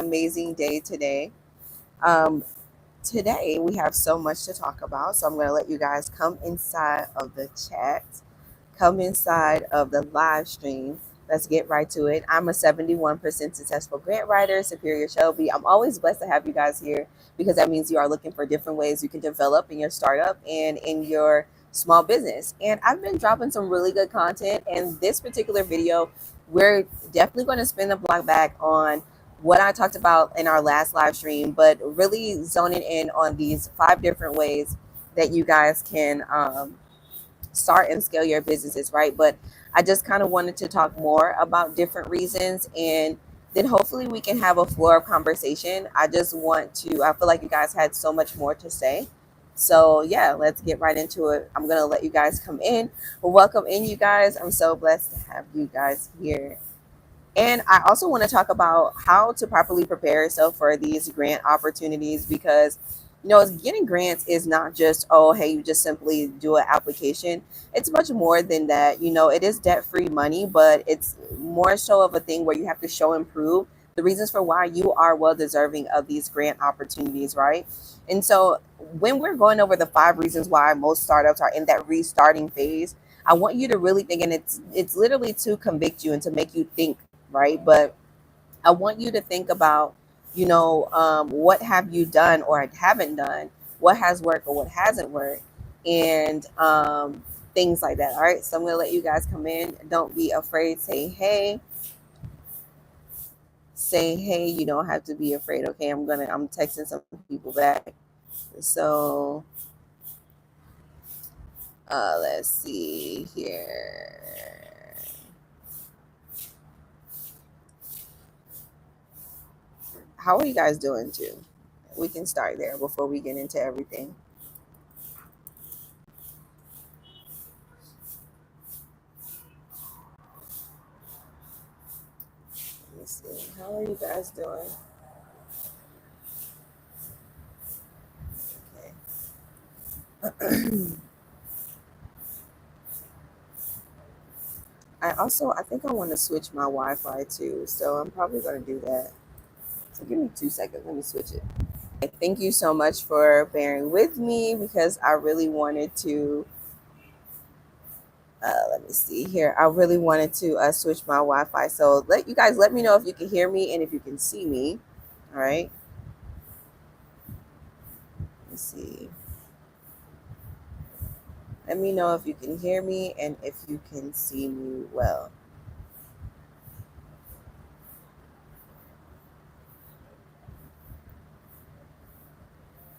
amazing day today. Um, Today we have so much to talk about, so I'm going to let you guys come inside of the chat, come inside of the live stream. Let's get right to it. I'm a 71% successful grant writer, Superior Shelby. I'm always blessed to have you guys here because that means you are looking for different ways you can develop in your startup and in your small business. And I've been dropping some really good content. And this particular video, we're definitely going to spin the block back on what I talked about in our last live stream, but really zoning in on these 5 different ways that you guys can start and scale your businesses, right? But I just kind of wanted to talk more about different reasons, and then hopefully we can have a floor of conversation. I feel like you guys had so much more to say. So yeah, let's get right into it. I'm going to let you guys come in. Well, welcome in, you guys. I'm so blessed to have you guys here. And I also want to talk about how to properly prepare yourself for these grant opportunities because, getting grants is not just, oh, hey, you just simply do an application. It's much more than that. It is debt-free money, but it's more so of a thing where you have to show and prove the reasons for why you are well deserving of these grant opportunities, right? And so when we're going over the 5 reasons why most startups are in that restarting phase, I want you to really think, and it's literally to convict you and to make you think, right? But I want you to think about, what have you done or haven't done, what has worked or what hasn't worked, and things like that. All right. So I'm going to let you guys come in. Don't be afraid. Say hey. Say hey. You don't have to be afraid. Okay. I'm texting some people back. So let's see here. How are you guys doing too? We can start there before we get into everything. Let me see. How are you guys doing? Okay. I think I want to switch my Wi-Fi too, so I'm probably going to do that. So give me 2 seconds. Let me switch it. Thank you so much for bearing with me because I really wanted to. Let me see here. I really wanted to switch my Wi-Fi. So let me know if you can hear me and if you can see me. All right. Let's see. Let me know if you can hear me and if you can see me well.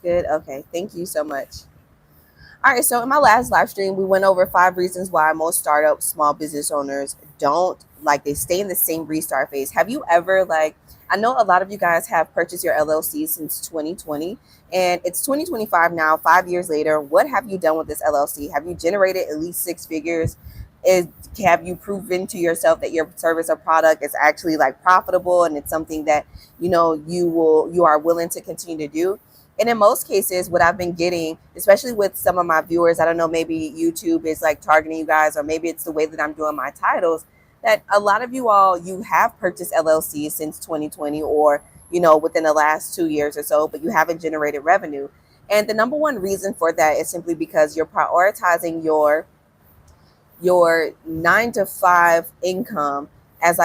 Good. Okay. Thank you so much. All right. So in my last live stream, we went over 5 reasons why most startups, small business owners they stay in the same restart phase. Have you ever I know a lot of you guys have purchased your LLC since 2020 and it's 2025 now, 5 years later. What have you done with this LLC? Have you generated at least 6 figures? Have you proven to yourself that your service or product is actually profitable and it's something that, you are willing to continue to do? And in most cases, what I've been getting, especially with some of my viewers, I don't know, maybe YouTube is targeting you guys, or maybe it's the way that I'm doing my titles, that a lot of you have purchased LLCs since 2020 or, within the last 2 years or so, but you haven't generated revenue. And the number one reason for that is simply because you're prioritizing your 9 to 5 income as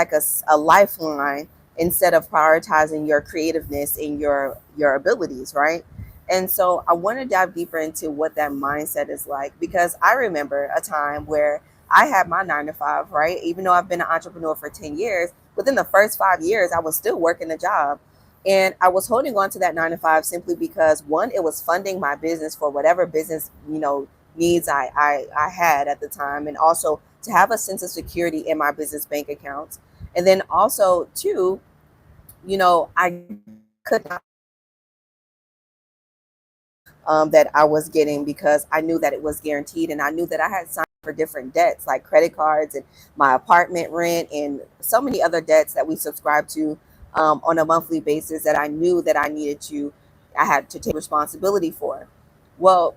a lifeline instead of prioritizing your creativeness and your abilities, right? And so I want to dive deeper into what that mindset is like, because I remember a time where I had my 9 to 5, right? Even though I've been an entrepreneur for 10 years, within the first 5 years, I was still working a job. And I was holding on to that 9 to 5 simply because, one, it was funding my business for whatever business, needs I had at the time. And also to have a sense of security in my business bank accounts. And then also, two, I could not that I was getting because I knew that it was guaranteed, and I knew that I had signed for different debts like credit cards and my apartment rent and so many other debts that we subscribe to on a monthly basis that I knew that I had to take responsibility for. Well,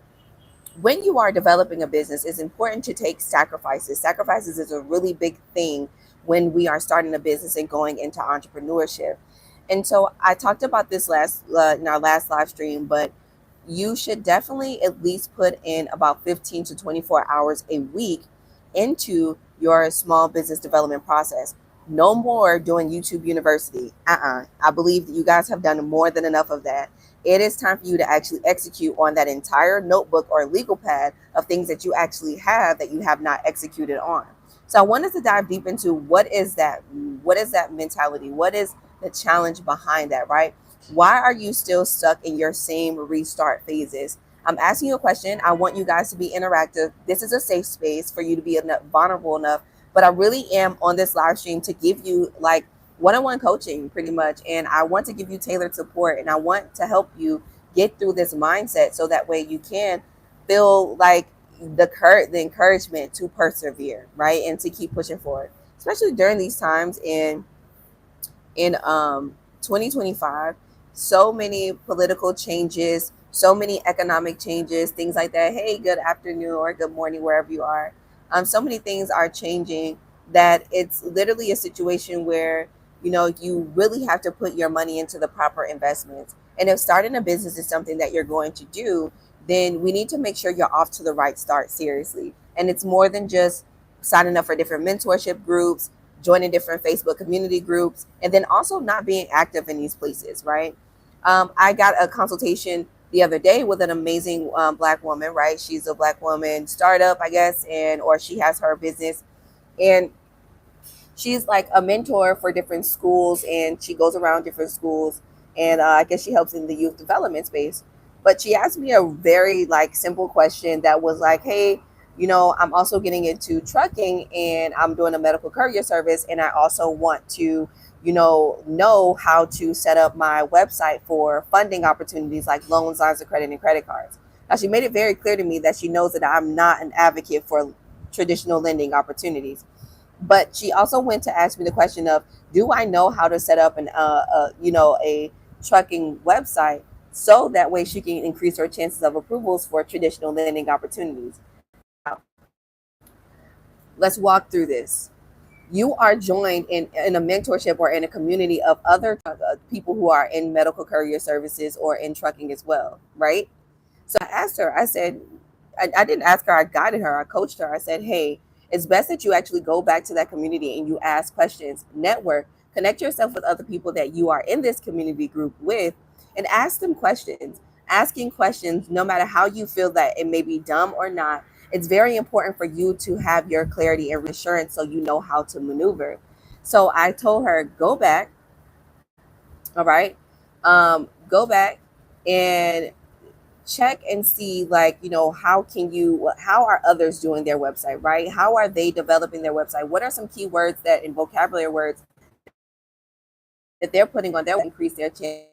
when you are developing a business, it's important to take sacrifices. Sacrifices is a really big thing when we are starting a business and going into entrepreneurship. And so I talked about this last in our last live stream, but you should definitely at least put in about 15 to 24 hours a week into your small business development process. No more doing YouTube University. I believe that you guys have done more than enough of that. It is time for you to actually execute on that entire notebook or legal pad of things that you actually have that you have not executed on. So I wanted to dive deep into what is that? What is that mentality? What is the challenge behind that, right? Why are you still stuck in your same restart phases? I'm asking you a question. I want you guys to be interactive. This is a safe space for you to be vulnerable enough. But I really am on this live stream to give you like one-on-one coaching pretty much. And I want to give you tailored support, and I want to help you get through this mindset so that way you can feel like the encouragement to persevere, right? And to keep pushing forward, especially during these times in 2025. So many political changes, so many economic changes, things like that. Hey, good afternoon or good morning, wherever you are. So many things are changing that it's literally a situation where, you really have to put your money into the proper investments. And if starting a business is something that you're going to do, then we need to make sure you're off to the right start, seriously. And it's more than just signing up for different mentorship groups, joining different Facebook community groups, and then also not being active in these places, right? I got a consultation the other day with an amazing Black woman, right? She's a Black woman startup, I guess, or she has her business, and she's like a mentor for different schools, and she goes around different schools, and I guess she helps in the youth development space. But she asked me a very like simple question that was like, hey, I'm also getting into trucking, and I'm doing a medical courier service, and I also want to know how to set up my website for funding opportunities like loans, lines of credit, and credit cards. Now, she made it very clear to me that she knows that I'm not an advocate for traditional lending opportunities. But she also went to ask me the question of, do I know how to set up a trucking website so that way she can increase her chances of approvals for traditional lending opportunities. Now, let's walk through this. You are joined in a mentorship or in a community of other people who are in medical courier services or in trucking as well, right? So I asked her, I said, I didn't ask her, I guided her, I coached her. I said, hey, it's best that you actually go back to that community and you ask questions, network, connect yourself with other people that you are in this community group with, and ask them questions. Asking questions, no matter how you feel that it may be dumb or not, it's very important for you to have your clarity and reassurance so you know how to maneuver. So I told her, go back, all right, go back and check and see, like, how are others doing their website, right? How are they developing their website? What are some keywords that and vocabulary words that they're putting on their increase their chance?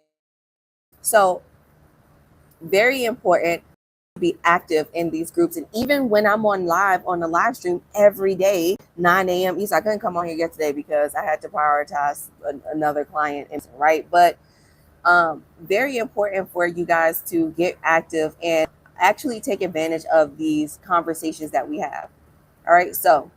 So very important to be active in these groups. And even when I'm on the live stream every day, 9 a.m. East, I couldn't come on here yesterday because I had to prioritize another client, right? But very important for you guys to get active and actually take advantage of these conversations that we have. All right, so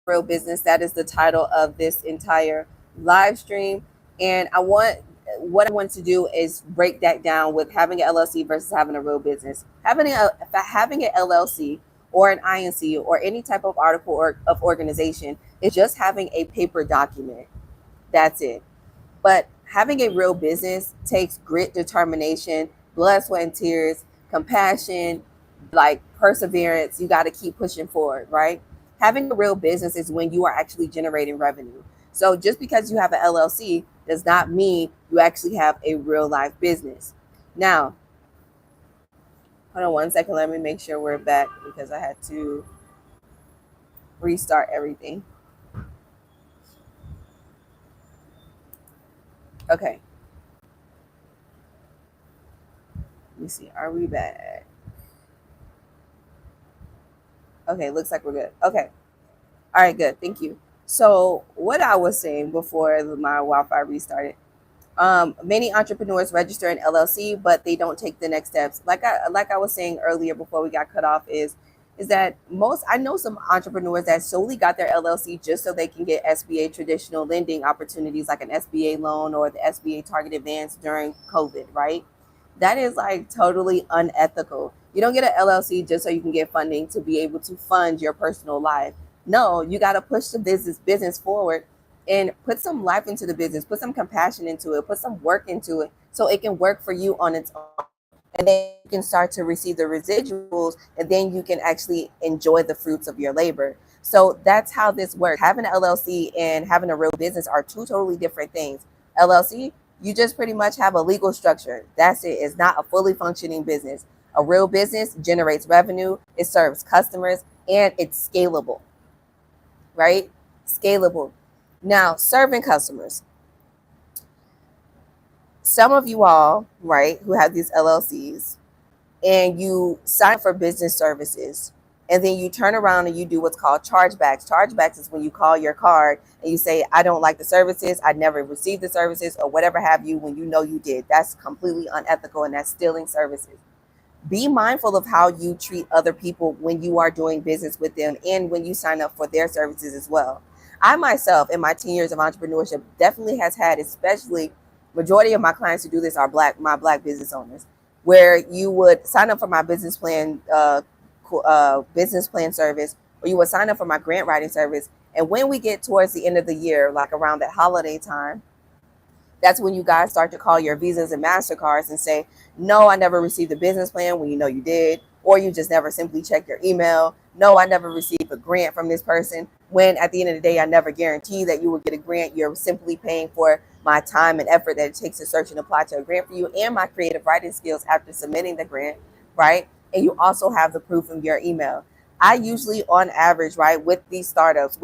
real business, that is the title of this entire live stream. And what I want to do is break that down with having an LLC versus having a real business. Having an LLC or an INC or any type of article or of organization is just having a paper document. That's it. But having a real business takes grit, determination, blood, sweat, and tears, compassion, like perseverance. You got to keep pushing forward, right? Having a real business is when you are actually generating revenue. So just because you have an LLC does not mean you actually have a real life business. Now, hold on one second. Let me make sure we're back because I had to restart everything. Okay. Let me see. Are we back? Okay, looks like we're good. Okay. All right, good. Thank you. So what I was saying before my Wi-Fi restarted, many entrepreneurs register an LLC, but they don't take the next steps. Like I was saying earlier before we got cut off, is is that I know some entrepreneurs that solely got their LLC just so they can get SBA traditional lending opportunities like an SBA loan or the SBA Target Advance during COVID, right? That is like totally unethical. You don't get an LLC just so you can get funding to be able to fund your personal life. No, you got to push the business forward and put some life into the business, put some compassion into it, put some work into it so it can work for you on its own. And then you can start to receive the residuals, and then you can actually enjoy the fruits of your labor. So that's how this works. Having an LLC and having a real business are two totally different things. LLC, you just pretty much have a legal structure. That's it. It's not a fully functioning business. A real business generates revenue, it serves customers, and it's scalable, right? Scalable. Now, serving customers. Some of you all, right, who have these LLCs, and you sign for business services, and then you turn around and you do what's called chargebacks. Chargebacks is when you call your card and you say, I don't like the services, I never received the services, or whatever have you, when you know you did. That's completely unethical, and that's stealing services. Be mindful of how you treat other people when you are doing business with them and when you sign up for their services as well. I myself, in my 10 years of entrepreneurship, definitely has had, especially majority of my clients who do this are my black business owners, where you would sign up for my business plan service, or you would sign up for my grant writing service. And when we get towards the end of the year, like around that holiday time, that's when you guys start to call your Visas and MasterCards and say, no, I never received a business plan, when you know you did, or you just never simply check your email. No, I never received a grant from this person, when at the end of the day, I never guarantee that you will get a grant. You're simply paying for my time and effort that it takes to search and apply to a grant for you, and my creative writing skills after submitting the grant, right? And you also have the proof in your email. I usually, on average, right, with startups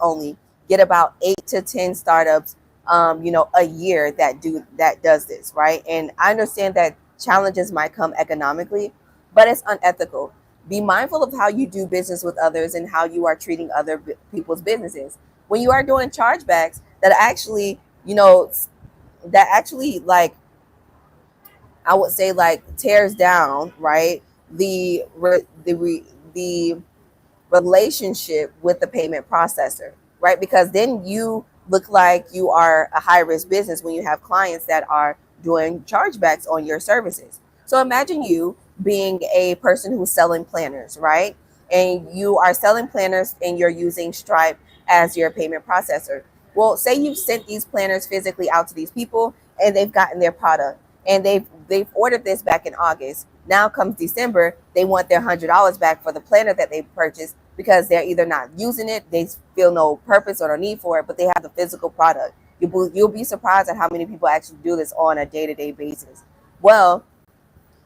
only, get about 8 to 10 startups a year that does this, right? And I understand that challenges might come economically, but it's unethical. Be mindful of how you do business with others and how you are treating other people's businesses. When you are doing chargebacks, that actually, like, I would say, like, tears down, right, the relationship with the payment processor, right? Because then you look like you are a high risk business when you have clients that are doing chargebacks on your services. So imagine you being a person who's selling planners, right? And you are selling planners and you're using Stripe as your payment processor. Well, say you sent these planners physically out to these people and they've gotten their product and they've ordered this back in August. Now comes December, they want their $100 back for the planner that they purchased because they're either not using it, they feel no purpose or no need for it, but they have the physical product. You'll be surprised at how many people actually do this on a day-to-day basis. Well,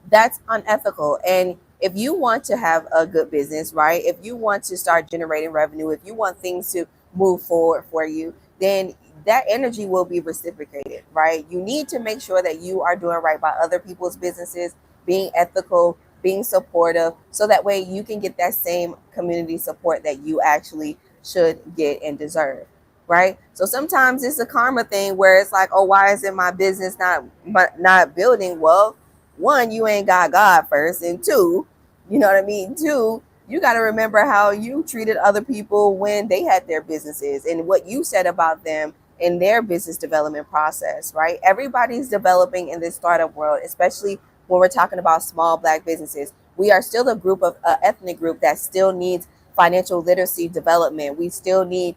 that's unethical. And if you want to have a good business, right? If you want to start generating revenue, if you want things to move forward for you, then that energy will be reciprocated, right? You need to make sure that you are doing right by other people's businesses, being ethical, being supportive, so that way you can get that same community support that you actually should get and deserve, right? So sometimes it's a karma thing where it's like, oh, why isn't my business not building? Well, one, you ain't got God first, and two, you know what I mean? Two, you got to remember how you treated other people when they had their businesses and what you said about them in their business development process, right? Everybody's developing in this startup world, especially when we're talking about small black businesses. We are still a group of ethnic group that still needs financial literacy development. We still need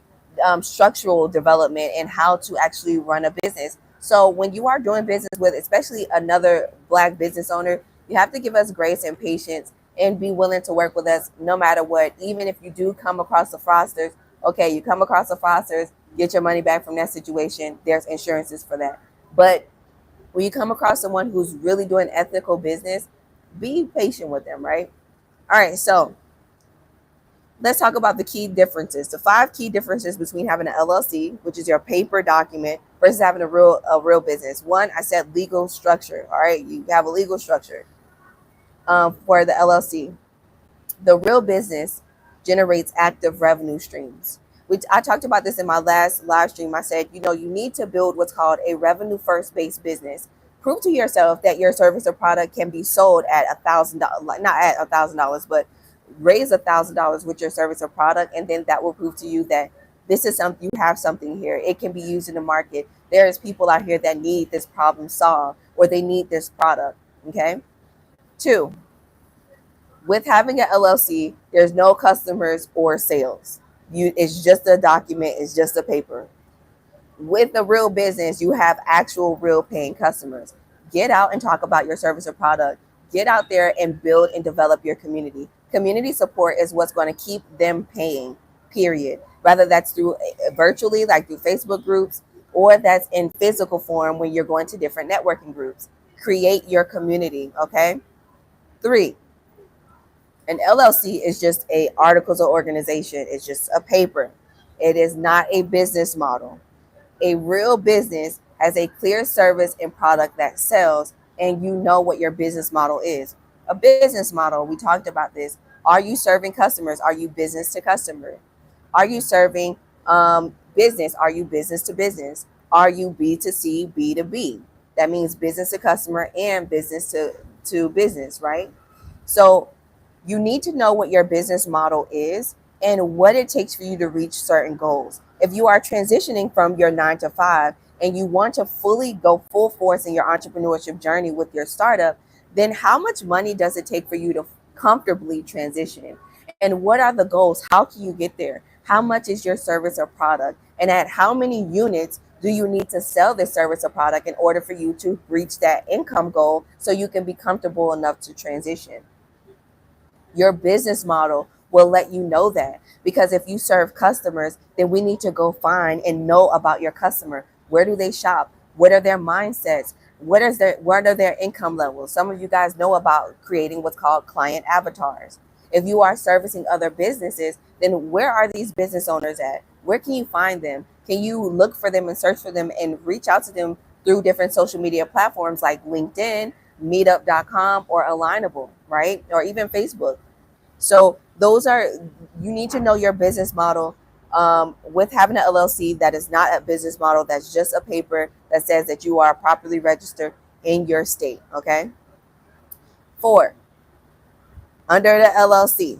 structural development and how to actually run a business. So when you are doing business with especially another black business owner, you have to give us grace and patience and be willing to work with us no matter what. Even if you do come across the fraudsters, okay, you come across the fraudsters, get your money back from that situation. There's insurances for that. But when you come across someone who's really doing ethical business, be patient with them, right? All right, so let's talk about the key differences. The 5 key differences between having an LLC, which is your paper document, versus having a real business. One, I said legal structure. All right, you have a legal structure for the LLC. The real business generates active revenue streams, which I talked about this in my last live stream. I said, you need to build what's called a revenue first based business. Prove to yourself that your service or product can be sold at $1,000, not at $1,000, but raise $1,000 with your service or product, and then that will prove to you that this is something, you have something here. It can be used in the market. There's people out here that need this problem solved, or they need this product. Okay. 2, with having an LLC, there's no customers or sales. It's just a document, it's just a paper. With a real business, you have actual real paying customers. Get out and talk about your service or product. Get out there and build and develop your community. Community support is what's going to keep them paying, period. Whether that's through virtually, like through Facebook groups, or that's in physical form when you're going to different networking groups. Create your community, okay? 3, an LLC is just a articles of organization. It's just a paper. It is not a business model. A real business has a clear service and product that sells, and you know what your business model is. A business model, we talked about this. Are you serving customers? Are you business to customer? Are you serving business? Are you business to business? Are you B2C, B2B? That means business to customer and business to business, right? So you need to know what your business model is and what it takes for you to reach certain goals. If you are transitioning from your 9 to 5 and you want to fully go full force in your entrepreneurship journey with your startup, then how much money does it take for you to comfortably transition? And what are the goals? How can you get there? How much is your service or product? And at how many units do you need to sell this service or product in order for you to reach that income goal so you can be comfortable enough to transition? Your business model will let you know that, because if you serve customers, then we need to go find and know about your customer. Where do they shop? What are their mindsets? What are their income levels? Some of you guys know about creating what's called client avatars. If you are servicing other businesses, then where are these business owners at? Where can you find them? Can you look for them and search for them and reach out to them through different social media platforms like LinkedIn, meetup.com, or Alignable, right? Or even Facebook. So you need to know your business model. With having an LLC, that is not a business model. That's just a paper that says that you are properly registered in your state. Okay. 4, under the LLC,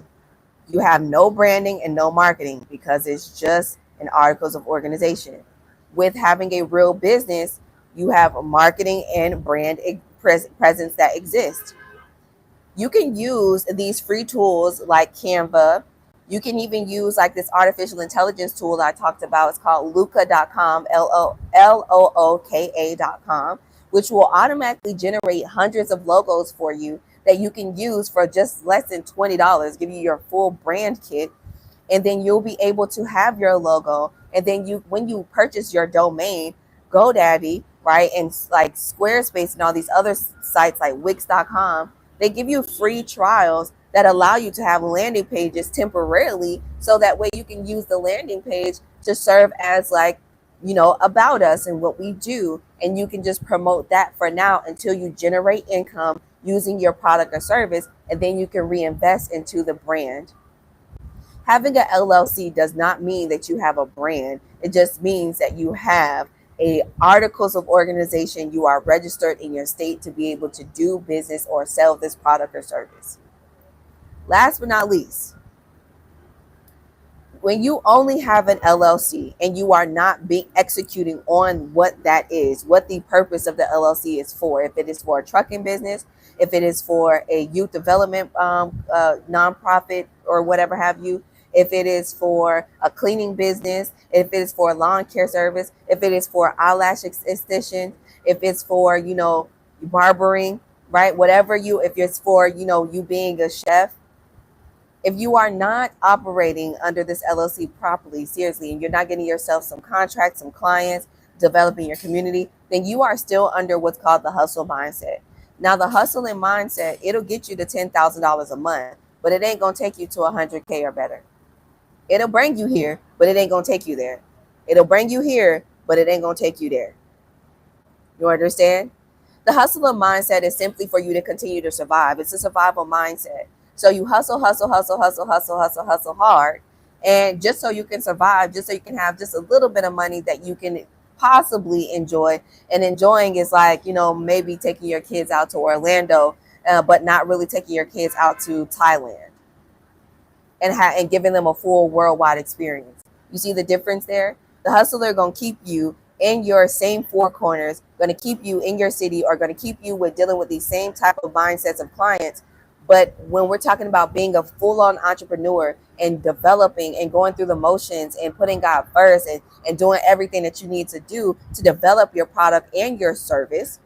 you have no branding and no marketing because it's just an articles of organization. With having a real business, you have a marketing and brand presence that exist. You can use these free tools like Canva. You can even use like this artificial intelligence tool that I talked about. It's called Looka.com, Looka.com, which will automatically generate hundreds of logos for you that you can use for just less than $20, give you your full brand kit. And then you'll be able to have your logo. And then when you purchase your domain, GoDaddy, right, and like Squarespace and all these other sites like Wix.com, they give you free trials that allow you to have landing pages temporarily, so that way you can use the landing page to serve as like, about us and what we do. And you can just promote that for now until you generate income using your product or service, and then you can reinvest into the brand. Having an LLC does not mean that you have a brand. It just means that you have a articles of organization. You are registered in your state to be able to do business or sell this product or service. Last but not least, when you only have an LLC and you are not executing on what that is, what the purpose of the LLC is for, if it is for a trucking business, if it is for a youth development nonprofit or whatever have you, if it is for a cleaning business, if it is for a lawn care service, if it is for eyelash extension, if it's for, barbering, right? If it's for, you being a chef, if you are not operating under this LLC properly, seriously, and you're not getting yourself some contracts, some clients, developing your community, then you are still under what's called the hustle mindset. Now, the hustling mindset, it'll get you to $10,000 a month, but it ain't going to take you to 100K or better. It'll bring you here, but it ain't going to take you there. It'll bring you here, but it ain't going to take you there. You understand? The hustler mindset is simply for you to continue to survive. It's a survival mindset. So you hustle hard. And just so you can survive, just so you can have just a little bit of money that you can possibly enjoy. And enjoying is like, maybe taking your kids out to Orlando, but not really taking your kids out to Thailand. and giving them a full worldwide experience. You see the difference there? The hustler going to keep you in your same four corners, going to keep you in your city, or going to keep you with dealing with these same type of mindsets of clients. But when we're talking about being a full-on entrepreneur and developing and going through the motions and putting God first and doing everything that you need to do to develop your product and your service,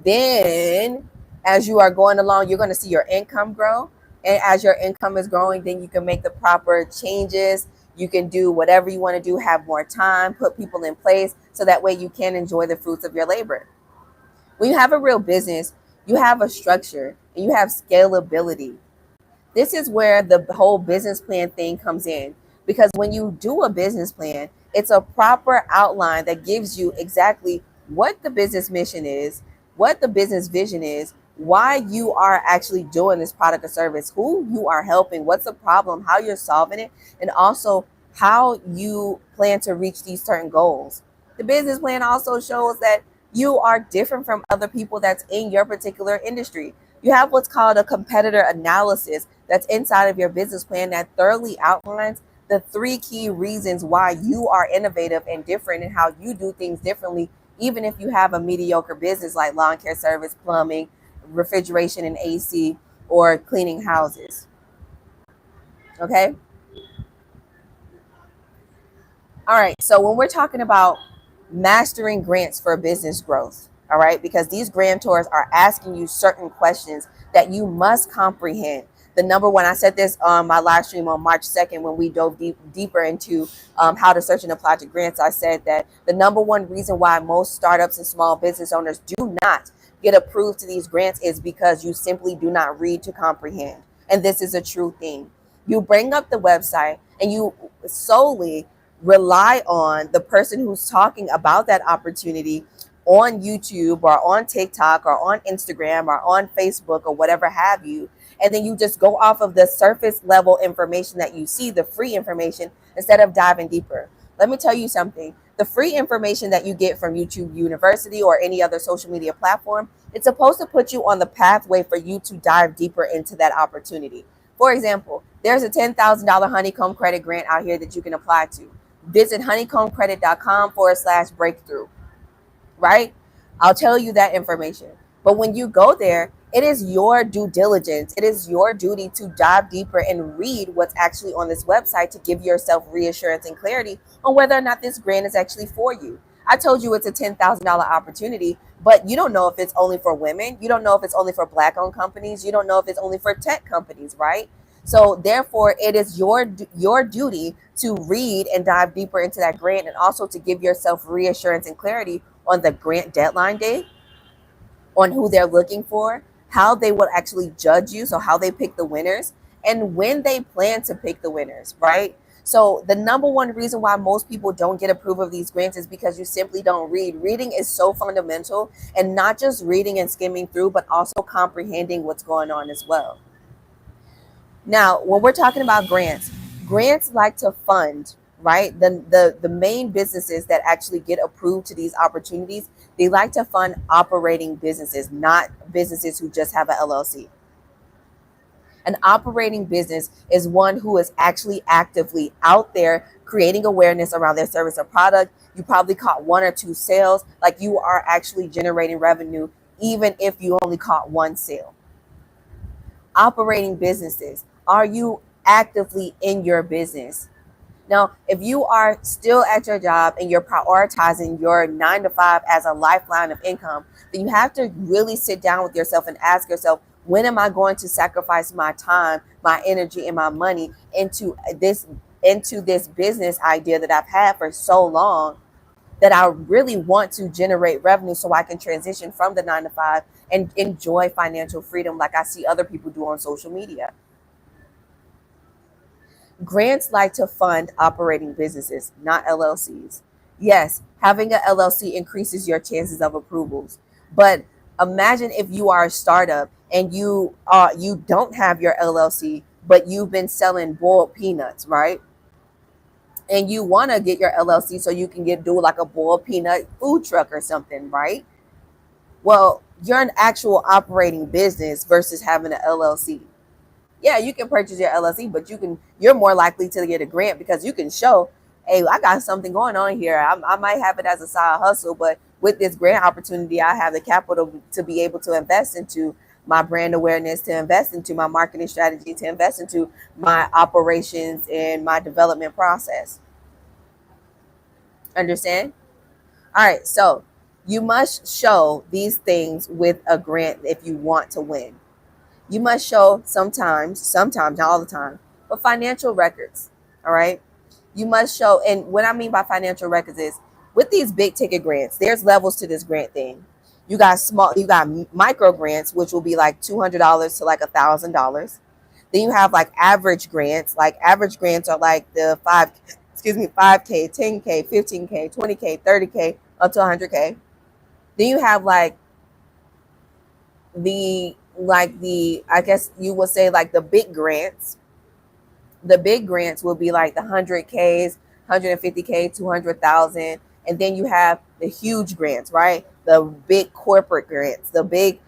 then as you are going along, you're going to see your income grow. And as your income is growing, then you can make the proper changes. You can do whatever you want to do, have more time, put people in place so that way you can enjoy the fruits of your labor. When you have a real business, you have a structure and you have scalability. This is where the whole business plan thing comes in, because when you do a business plan, it's a proper outline that gives you exactly what the business mission is, what the business vision is, why you are actually doing this product or service, who you are helping, what's the problem, how you're solving it, and also how you plan to reach these certain goals. The business plan also shows that you are different from other people that's in your particular industry. You have what's called a competitor analysis that's inside of your business plan that thoroughly outlines the three key reasons why you are innovative and different and how you do things differently, even if you have a mediocre business like lawn care service, plumbing, refrigeration and AC, or cleaning houses. Okay? All right, so when we're talking about mastering grants for business growth, all right, because these grantors are asking you certain questions that you must comprehend. The number one, I said this on my live stream on March 2nd when we dove deeper into how to search and apply to grants. I said that the number one reason why most startups and small business owners do not get approved to these grants is because you simply do not read to comprehend. And this is a true thing. You bring up the website and you solely rely on the person who's talking about that opportunity on YouTube or on TikTok or on Instagram or on Facebook or whatever have you. And then you just go off of the surface level information that you see, the free information, instead of diving deeper. Let me tell you something. The free information that you get from YouTube University or any other social media platform, it's supposed to put you on the pathway for you to dive deeper into that opportunity. For example, there's a $10,000 honeycomb credit grant out here that you can apply to. Visit honeycombcredit.com/breakthrough, right? I'll tell you that information. But when you go there, it is your due diligence. It is your duty to dive deeper and read what's actually on this website to give yourself reassurance and clarity on whether or not this grant is actually for you. I told you it's a $10,000 opportunity, but you don't know if it's only for women. You don't know if it's only for Black-owned companies. You don't know if it's only for tech companies, right? So therefore, it is your duty to read and dive deeper into that grant, and also to give yourself reassurance and clarity on the grant deadline date, on who they're looking for, how they will actually judge you, so how they pick the winners, and when they plan to pick the winners, right? So the number one reason why most people don't get approved of these grants is because you simply don't read. Reading is so fundamental, and not just reading and skimming through, but also comprehending what's going on as well. Now, when we're talking about grants, grants like to fund, right? The main businesses that actually get approved to these opportunities, they like to fund operating businesses, not businesses who just have an LLC. An operating business is one who is actually actively out there creating awareness around their service or product. You probably caught one or two sales, like you are actually generating revenue, even if you only caught one sale. Operating businesses, are you actively in your business? Now, if you are still at your job and you're prioritizing your 9 to 5 as a lifeline of income, then you have to really sit down with yourself and ask yourself, when am I going to sacrifice my time, my energy, and my money into this business idea that I've had for so long, that I really want to generate revenue so I can transition from the 9 to 5 and enjoy financial freedom like I see other people do on social media. Grants like to fund operating businesses, not LLCs. Yes, having an LLC increases your chances of approvals. But imagine if you are a startup and you don't have your LLC, but you've been selling boiled peanuts, right? And you want to get your LLC so you can do like a boiled peanut food truck or something, right? Well, you're an actual operating business versus having an LLC. Yeah, you can purchase your LLC, but you're more likely to get a grant because you can show, hey, I got something going on here. I might have it as a side hustle, but with this grant opportunity, I have the capital to be able to invest into my brand awareness, to invest into my marketing strategy, to invest into my operations and my development process. Understand? All right, so you must show these things with a grant if you want to win. You must show sometimes, not all the time, but financial records. All right. You must show, and what I mean by financial records is with these big ticket grants, there's levels to this grant thing. You got micro grants, which will be like $200 to like $1,000. Then you have like average grants. Like average grants are like the 5K, 10K, 15K, 20K, 30K, up to 100K. Then you have the I guess you would say like the big grants. The big grants will be like the 100Ks, 150K, 200,000, and then you have the huge grants, right? The big corporate grants, the big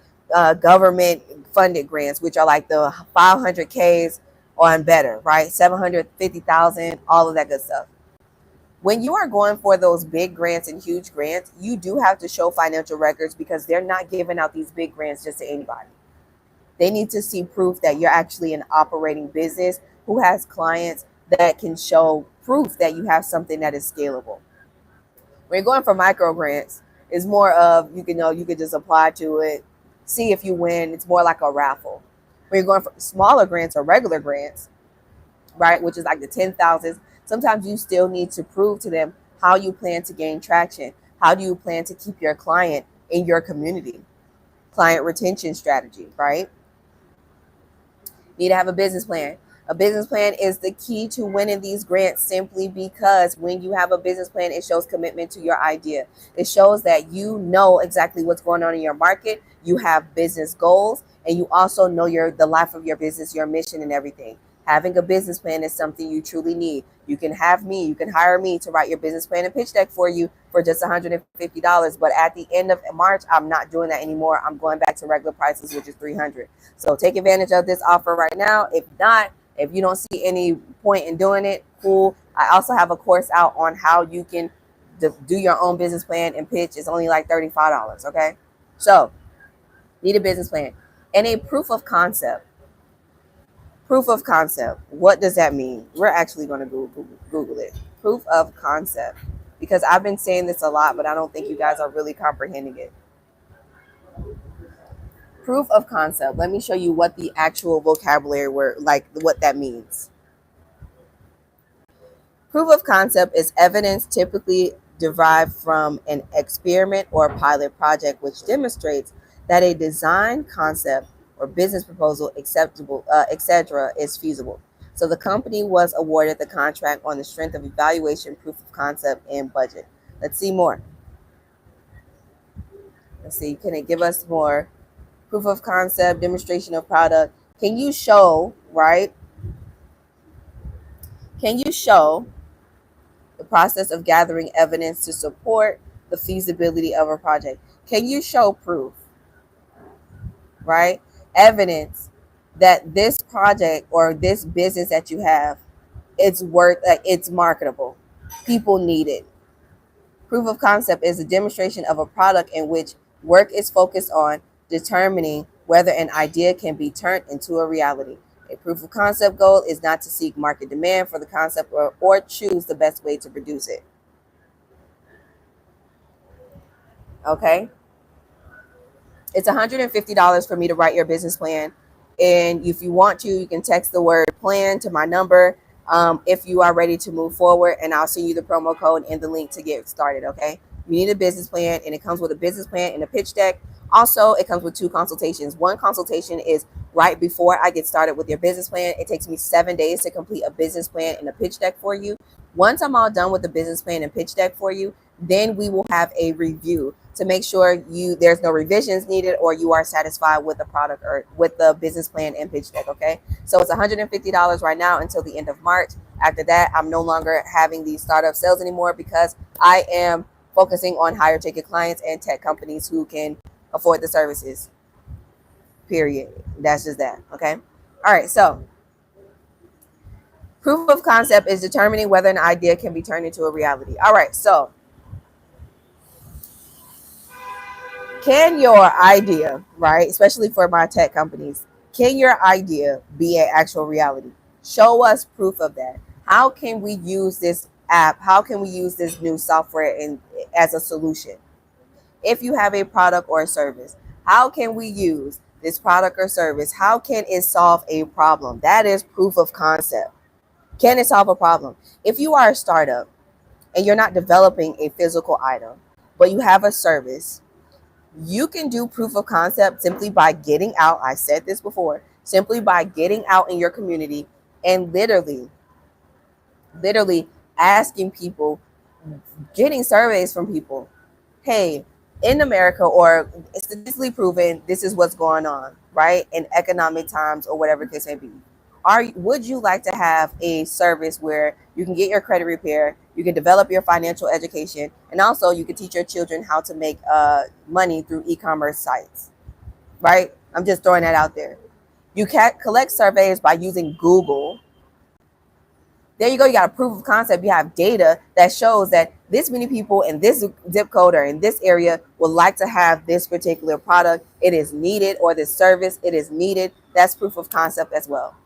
government funded grants, which are like the 500Ks or better, right? 750,000, all of that good stuff. When you are going for those big grants and huge grants, you do have to show financial records because they're not giving out these big grants just to anybody. They need to see proof that you're actually an operating business who has clients that can show proof that you have something that is scalable. When you're going for micro grants, it's more of you can just apply to it, see if you win. It's more like a raffle. When you're going for smaller grants or regular grants, right, which is like the 10,000s, sometimes you still need to prove to them how you plan to gain traction. How do you plan to keep your client in your community? Client retention strategy, right? Need to have a business plan. A business plan is the key to winning these grants simply because when you have a business plan, it shows commitment to your idea. It shows that you know exactly what's going on in your market. You have business goals, and you also know the life of your business, your mission, and everything. Having a business plan is something you truly need. You can hire me to write your business plan and pitch deck for you for just $150. But at the end of March, I'm not doing that anymore. I'm going back to regular prices, which is $300. So take advantage of this offer right now. If not, if you don't see any point in doing it, cool. I also have a course out on how you can do your own business plan and pitch. It's only like $35. Okay. So need a business plan and a proof of concept. Proof of concept. What does that mean? We're actually going to Google it. Proof of concept. Because I've been saying this a lot, but I don't think you guys are really comprehending it. Proof of concept. Let me show you what the actual vocabulary word, like what that means. Proof of concept is evidence typically derived from an experiment or pilot project which demonstrates that a design concept or business proposal acceptable, etc., is feasible. So the company was awarded the contract on the strength of evaluation, proof of concept, and budget. Let's see more. Let's see. Can it give us more? Proof of concept, demonstration of product. Can you show, right? Can you show the process of gathering evidence to support the feasibility of a project? Can you show proof, right? Evidence that this project or this business that you have, it's marketable. People need it. Proof of concept is a demonstration of a product in which work is focused on determining whether an idea can be turned into a reality. A proof of concept goal is not to seek market demand for the concept or choose the best way to produce it. Okay? It's $150 for me to write your business plan. And if you want to, you can text the word plan to my number if you are ready to move forward. And I'll send you the promo code and the link to get started, okay? You need a business plan, and it comes with a business plan and a pitch deck. Also, it comes with 2 consultations. One consultation is right before I get started with your business plan. It takes me 7 days to complete a business plan and a pitch deck for you. Once I'm all done with the business plan and pitch deck for you, then we will have a review to make sure there's no revisions needed or you are satisfied with the product or with the business plan and pitch deck, okay? So it's $150 right now until the end of March. After that, I'm no longer having these startup sales anymore because I am focusing on higher ticket clients and tech companies who can afford the services. Period. That's just that, okay? All right, so proof of concept is determining whether an idea can be turned into a reality. All right, so can your idea, right, especially for my tech companies, can your idea be an actual reality? Show us proof of that. How can we use this app? How can we use this new software as a solution? If you have a product or a service, how can we use this product or service? How can it solve a problem? That is proof of concept. Can it solve a problem? If you are a startup and you're not developing a physical item, but you have a service, you can do proof of concept simply by getting out. I said this before, simply by getting out in your community and literally asking people, getting surveys from people. Hey, in America, or statistically proven, this is what's going on, right? In economic times or whatever the case may be. Would you like to have a service where you can get your credit repair, you can develop your financial education, and also you can teach your children how to make money through e-commerce sites, right? I'm just throwing that out there. You can collect surveys by using Google. There you go. You got a proof of concept. You have data that shows that this many people in this zip code or in this area would like to have this particular product. It is needed, or this service, it is needed. That's proof of concept as well.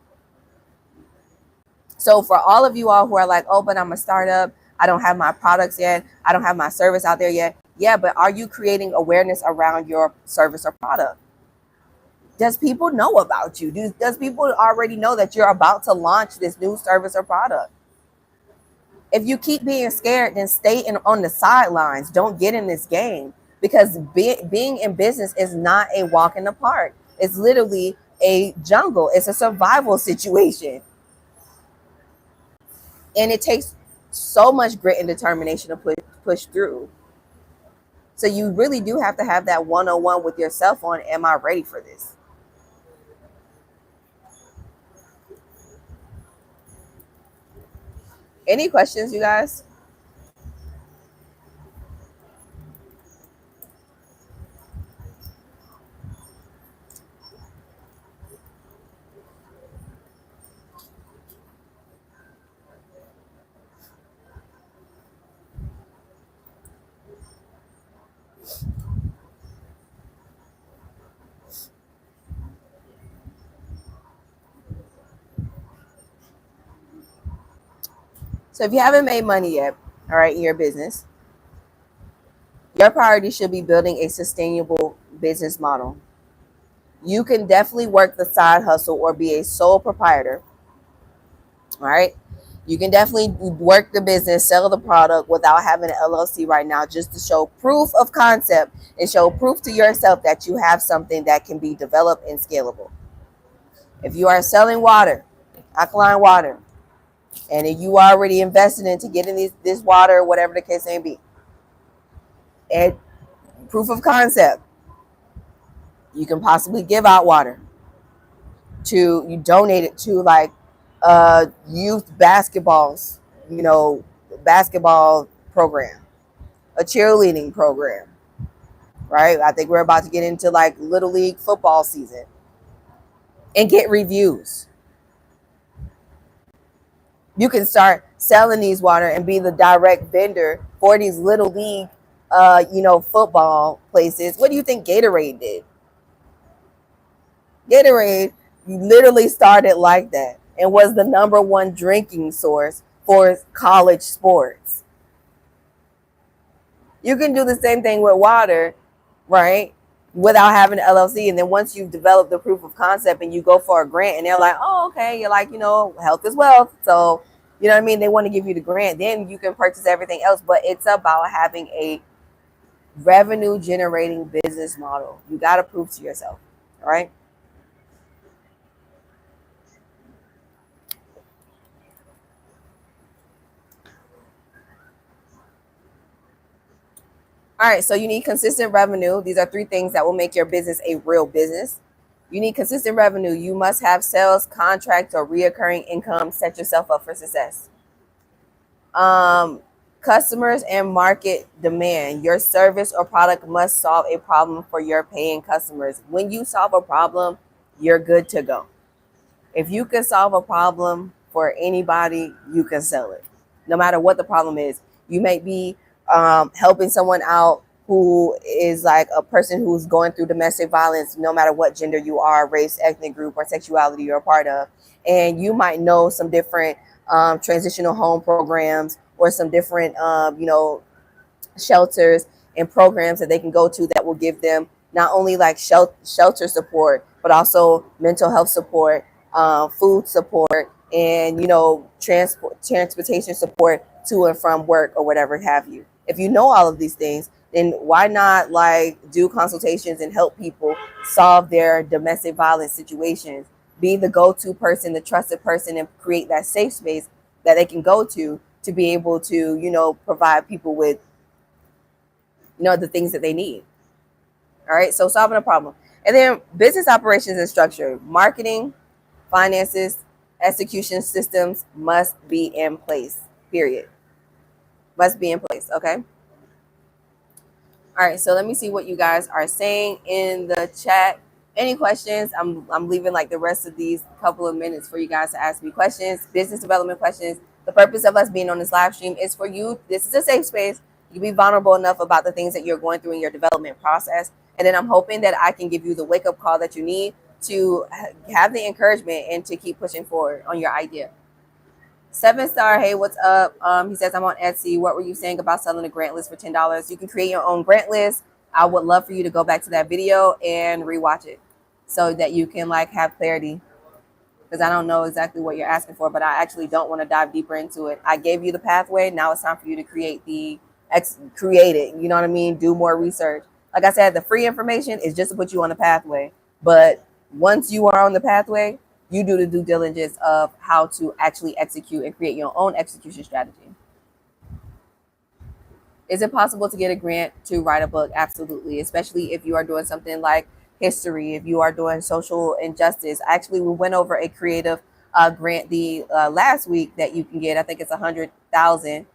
So for all of you all who are like, oh, but I'm a startup, I don't have my products yet, I don't have my service out there yet. Yeah, but are you creating awareness around your service or product? Does people know about you? Does people already know that you're about to launch this new service or product? If you keep being scared, then stay on the sidelines. Don't get in this game, because being in business is not a walk in the park. It's literally a jungle. It's a survival situation. And it takes so much grit and determination to push through. So you really do have to have that one-on-one with yourself on, am I ready for this? Any questions, you guys? So if you haven't made money yet, all right, in your business, your priority should be building a sustainable business model. You can definitely work the side hustle or be a sole proprietor. All right. You can definitely work the business, sell the product without having an LLC right now, just to show proof of concept and show proof to yourself that you have something that can be developed and scalable. If you are selling water, alkaline water, and if you already invested into getting this water, whatever the case may be, and proof of concept, you can possibly give out water you donate it to like youth basketballs, basketball program, a cheerleading program, right? I think we're about to get into like little league football season, and get reviews. You can start selling these water and be the direct vendor for these little league football places. What do you think Gatorade did? Gatorade literally started like that and was the number one drinking source for college sports. You can do the same thing with water, right? Without having an LLC. And then once you've developed the proof of concept and you go for a grant and they're like, oh, okay, you're like, health is wealth. So, you know what I mean? They want to give you the grant. Then you can purchase everything else. But it's about having a revenue generating business model. You got to prove to yourself, all right? All right, so you need consistent revenue. These are 3 things that will make your business a real business. You need consistent revenue. You must have sales, contracts, or reoccurring income. Set yourself up for success. Customers and market demand. Your service or product must solve a problem for your paying customers. When you solve a problem, you're good to go. If you can solve a problem for anybody, you can sell it, no matter what the problem is. You may be helping someone out who is like a person who's going through domestic violence, no matter what gender you are, race, ethnic group, or sexuality you're a part of. And you might know some different transitional home programs or some different, shelters and programs that they can go to that will give them not only like shelter support, but also mental health support, food support, and transportation support to and from work or whatever have you. If you know all of these things, then why not like do consultations and help people solve their domestic violence situations? Be the go-to person, the trusted person, and create that safe space that they can go to be able to, provide people with, the things that they need. All right. So solving a problem. And then business operations and structure, marketing, finances, execution systems must be in place, period. Must be in place. Okay. All right. So let me see what you guys are saying in the chat. Any questions? I'm leaving like the rest of these couple of minutes for you guys to ask me questions, business development questions. The purpose of us being on this live stream is for you. This is a safe space. You be vulnerable enough about the things that you're going through in your development process. And then I'm hoping that I can give you the wake up call that you need to have the encouragement and to keep pushing forward on your idea. 7-star, hey, what's up? He says, I'm on Etsy. What were you saying about selling a grant list for $10? You can create your own grant list. I would love for you to go back to that video and rewatch it so that you can like have clarity, because I don't know exactly what you're asking for, but I actually don't want to dive deeper into it. I gave you the pathway. Now it's time for you to create it. You know what I mean? Do more research. Like I said, the free information is just to put you on the pathway. But once you are on the pathway, you do the due diligence of how to actually execute and create your own execution strategy. Is it possible to get a grant to write a book? Absolutely, especially if you are doing something like history, if you are doing social injustice. Actually, we went over a creative grant the last week that you can get. I think it's 100,000.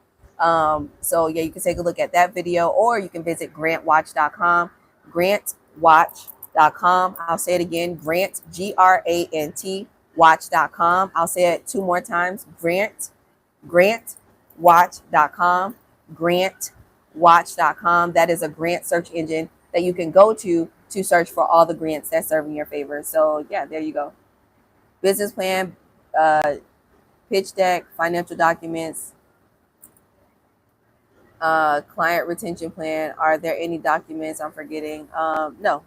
So yeah, you can take a look at that video, or you can visit grantwatch.com. Grantwatch.com. I'll say it again. Grant, GRANT, watch.com. I'll say it 2 more times. Grantwatch.com. Grantwatch.com. That is a grant search engine that you can go to search for all the grants that serve in your favor. So yeah, there you go. Business plan, pitch deck, financial documents, client retention plan. Are there any documents I'm forgetting? No.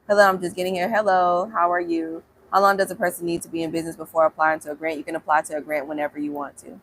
Hello, I'm just getting here. Hello, how are you? How long does a person need to be in business before applying to a grant? You can apply to a grant whenever you want to.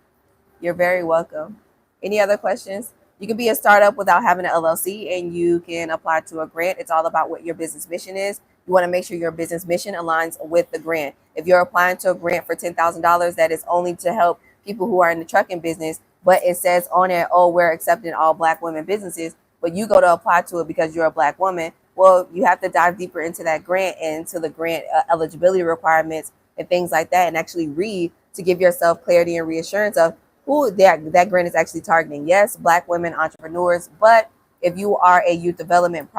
You're very welcome. Any other questions? You can be a startup without having an LLC, and you can apply to a grant. It's all about what your business mission is. You want to make sure your business mission aligns with the grant. If you're applying to a grant for $10,000, that is only to help people who are in the trucking business, but it says on it, oh, we're accepting all Black women businesses, but you go to apply to it because you're a Black woman. Well, you have to dive deeper into that grant and into the grant eligibility requirements and things like that, and actually read to give yourself clarity and reassurance of who that grant is actually targeting. Yes, Black women entrepreneurs, but if you are a youth development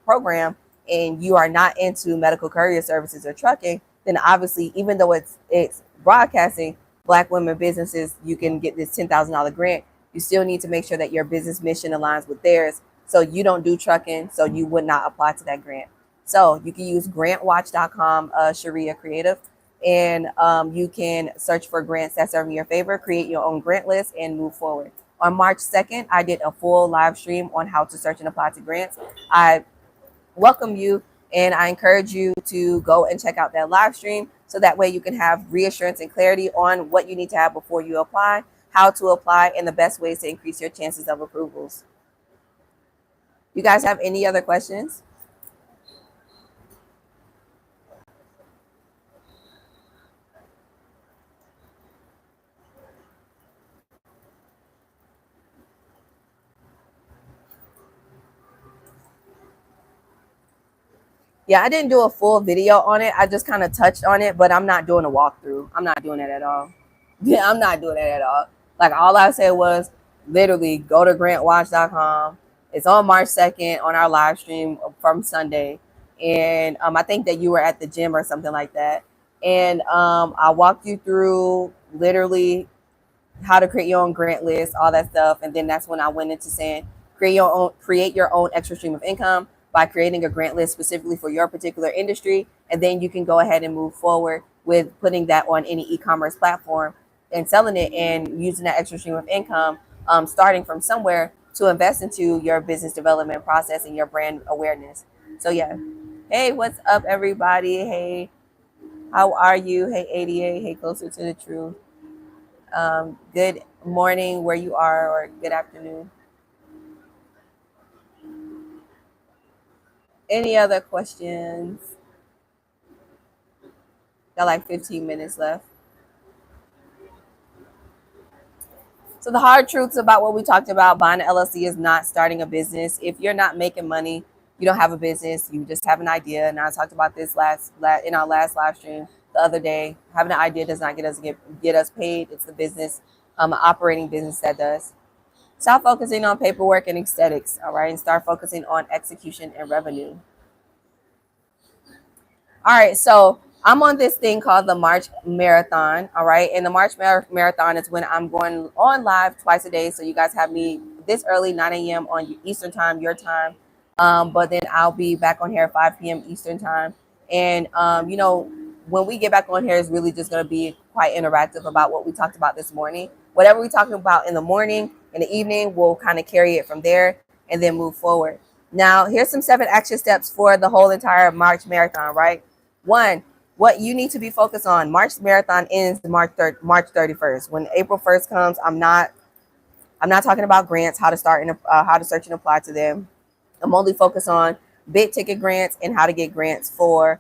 program and you are not into medical courier services or trucking, then obviously, even though it's broadcasting Black women businesses, you can get this $10,000 grant. You still need to make sure that your business mission aligns with theirs. So you don't do trucking, so you would not apply to that grant. So you can use grantwatch.com, Sharia Creative, and you can search for grants that serve in your favor, create your own grant list, and move forward. On March 2nd, I did a full live stream on how to search and apply to grants. I welcome you, and I encourage you to go and check out that live stream so that way you can have reassurance and clarity on what you need to have before you apply, how to apply, and the best ways to increase your chances of approvals. You guys have any other questions? Yeah, I didn't do a full video on it. I just kind of touched on it, but I'm not doing a walkthrough. I'm not doing that at all. Yeah, I'm not doing that at all. Like, all I said was literally go to grantwatch.com. It's on March 2nd on our live stream from Sunday. And I think that you were at the gym or something like that. And I walked you through literally how to create your own grant list, all that stuff. And then that's when I went into saying create your own extra stream of income by creating a grant list specifically for your particular industry. And then you can go ahead and move forward with putting that on any e-commerce platform and selling it and using that extra stream of income, starting from somewhere to invest into your business development process and your brand awareness. So yeah. Hey, what's up, everybody? Hey, how are you? Hey, 88. Hey, closer to the truth. Good morning where you are, or good afternoon. Any other questions? Got like 15 minutes left. So the hard truths about what we talked about, buying an LLC is not starting a business. If you're not making money, you don't have a business. You just have an idea. And I talked about this in our last live stream the other day. Having an idea does not get us paid. It's the business, an operating business that does. Stop focusing on paperwork and aesthetics, all right, and start focusing on execution and revenue. All right, so I'm on this thing called the March Marathon, all right? And the March Marathon is when I'm going on live twice a day. So you guys have me this early, 9 a.m. on Eastern time, your time. But then I'll be back on here at 5 p.m. Eastern time. And, when we get back on here, it's really just going to be quite interactive about what we talked about this morning. Whatever we talking about in the morning, in the evening, we'll kind of carry it from there and then move forward. Now, here's some 7 action steps for the whole entire March Marathon, right? 1, what you need to be focused on. March Marathon ends March 31st. When April 1st comes, I'm not talking about grants, how to start and how to search and apply to them. I'm only focused on big ticket grants and how to get grants for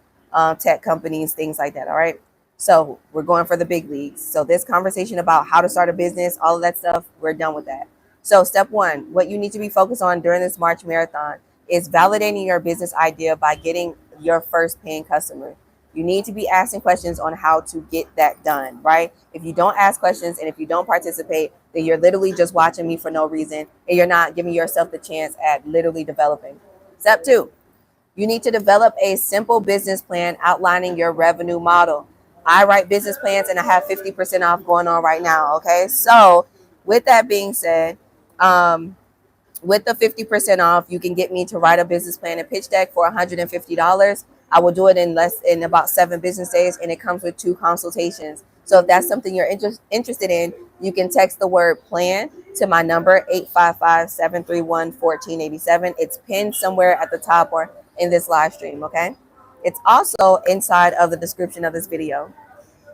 tech companies, things like that. All right. So we're going for the big leagues. So this conversation about how to start a business, all of that stuff, we're done with that. So step 1, what you need to be focused on during this March Marathon is validating your business idea by getting your first paying customer. You need to be asking questions on how to get that done, right? If you don't ask questions and if you don't participate, then you're literally just watching me for no reason and you're not giving yourself the chance at literally developing. Step 2, you need to develop a simple business plan outlining your revenue model. I write business plans and I have 50% off going on right now, okay? So with that being said, with the 50% off, you can get me to write a business plan and pitch deck for $150. I will do it in about 7 business days, and it comes with 2 consultations. So if that's something you're interested in, you can text the word plan to my number, 855-731-1487. It's pinned somewhere at the top or in this live stream, okay? It's also inside of the description of this video.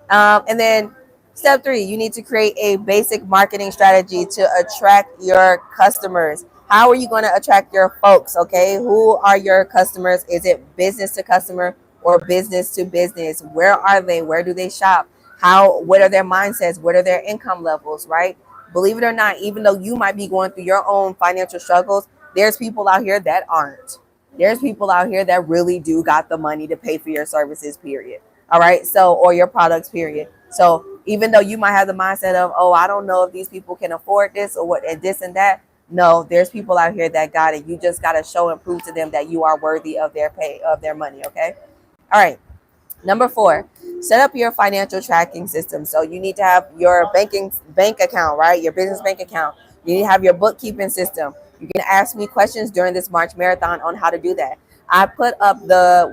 And then step 3, you need to create a basic marketing strategy to attract your customers. How are you going to attract your folks? Okay. Who are your customers? Is it business to customer or business to business? Where are they? Where do they shop? What are their mindsets? What are their income levels? Right. Believe it or not, even though you might be going through your own financial struggles, there's people out here that aren't. There's people out here that really do got the money to pay for your services, period. All right. So, or your products, period. So even though you might have the mindset of, oh, I don't know if these people can afford this or what, and this and that. No, there's people out here that got it. You just got to show and prove to them that you are worthy of their money. Okay. All right. Number 4, set up your financial tracking system. So you need to have your bank account, right? Your business bank account. You need to have your bookkeeping system. You can ask me questions during this March Marathon on how to do that. I put up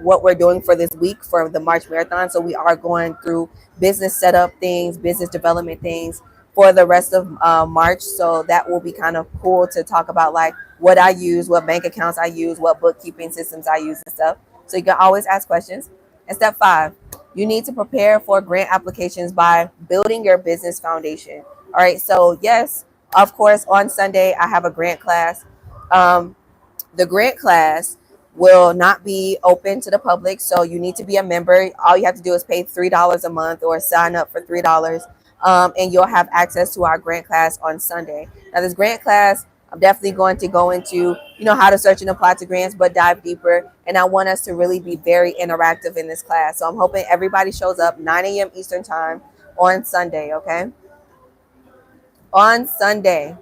what we're doing for this week for the March Marathon. So we are going through business setup things, business development things for the rest of March. So that will be kind of cool to talk about, like what I use, what bank accounts I use, what bookkeeping systems I use and stuff. So you can always ask questions. And step 5, you need to prepare for grant applications by building your business foundation. All right. So yes, of course, on Sunday, I have a grant class. The grant class will not be open to the public. So you need to be a member. All you have to do is pay $3 a month or sign up for $3. And you'll have access to our grant class on Sunday. Now, this grant class, I'm definitely going to go into, how to search and apply to grants, but dive deeper. And I want us to really be very interactive in this class. So I'm hoping everybody shows up 9 a.m. Eastern time on Sunday, okay? On Sunday.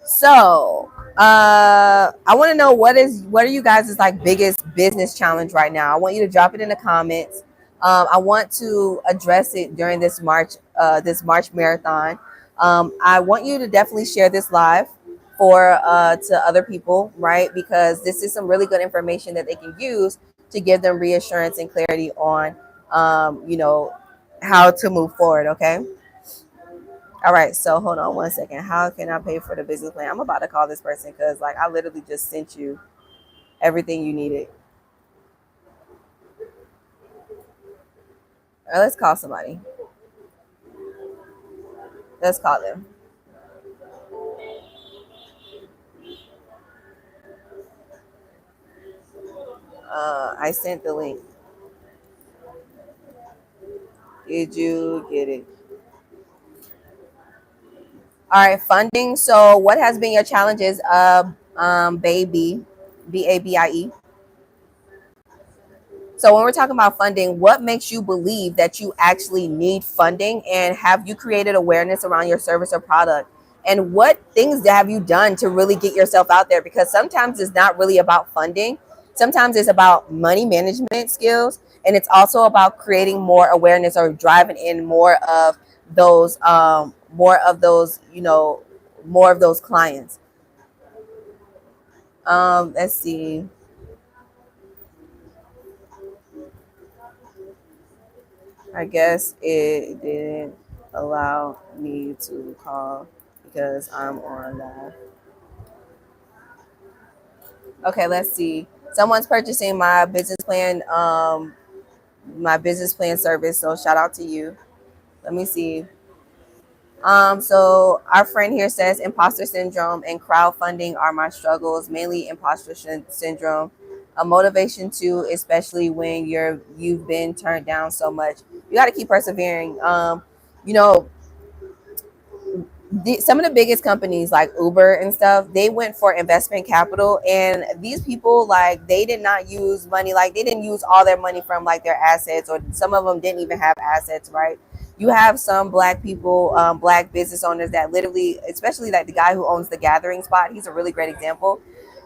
So I want to know what are you guys' like biggest business challenge right now. I want you to drop it in the comments. I want to address it during this March marathon. I want you to definitely share this live for to other people, right? Because this is some really good information that they can use to give them reassurance and clarity on, how to move forward. Okay. All right. So hold on one second. How can I pay for the business plan? I'm about to call this person because like I literally just sent you everything you needed. All right, let's call somebody. Let's call them. I sent the link. Did you get it? All right, funding. So, what has been your challenges, baby, BABIE? So, when we're talking about funding, what makes you believe that you actually need funding, and have you created awareness around your service or product? And what things have you done to really get yourself out there? Because sometimes it's not really about funding. Sometimes it's about money management skills, and it's also about creating more awareness or driving in more of those, more of those clients. Let's see. I guess it didn't allow me to call because I'm on live. Okay, let's see. Someone's purchasing my business plan service. So shout out to you. Let me see. So our friend here says imposter syndrome and crowdfunding are my struggles, mainly syndrome. A motivation too, especially when you've been turned down so much. You got to keep persevering. You know, some of the biggest companies like Uber and stuff, they went for investment capital, and these people like they did not use money, like they didn't use all their money from like their assets, or some of them didn't even have assets, right? You have some black people, black business owners that literally, especially like the guy who owns the Gathering Spot, he's a really great example.